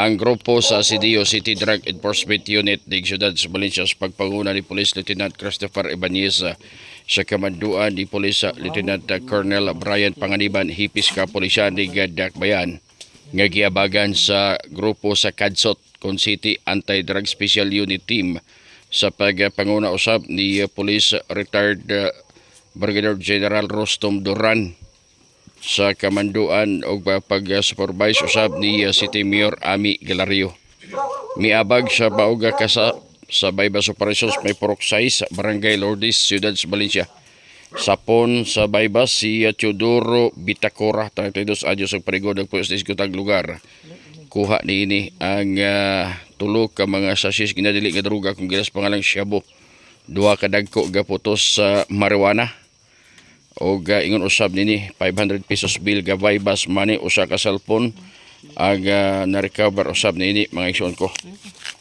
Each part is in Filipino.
ang grupo sa CDO City Drug Enforcement Unit ng Siyudad sa Valencia sa pagpanguna ni Police Lieutenant Christopher Ibanez sa kamanduan ni Police Lieutenant Colonel Brian Panganiban hipis ka pulisyan ni Dakbayan nga giabagan sa grupo sa Cadsot Con City Anti-Drug Special Unit Team sa pagpanguna usab ni Police Retired Brigadier General Rostom Duran sa kamanduan o pag-supervise usab ni City Mayor Ami Galario. Miabag sa bauga kasa sa Baybas Operations may Purok 6, Barangay Lourdes, Ciudad Valencia. Sapon sa Baybas si Teodoro Bitacora, 32 anyos ang parigo ng pulis diskutang lugar. Kuha niini ang tulo ka mga sasis ginadili nga droga kung gilas pangalang Shabu. Duha ka dagko gaputos sa marijuana. O ingon usab nini 500 pesos bill ga Baybas money usa ka cellphone ang na-recover usab nini mga igsoon ko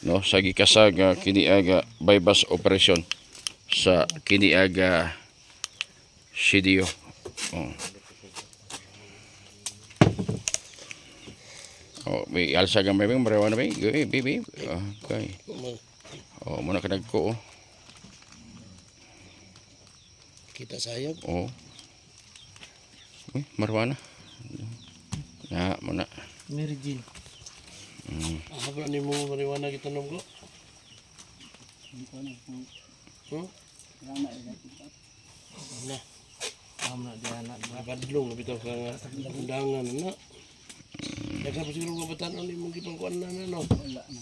no sa gikasag kini aga Baybas operation sa kini aga CDO. May alsa ga may marijuana may baby. Okay. Muna ka dagko. Kita sayang. Marijuana. Ya, muna. Mary Jean. Apa ni mo marijuana kita nom ko? Na. Amna dia anak badlong bitaw ka undangan na. Daga pa siguro mabatan ni mo gipangkuan na no.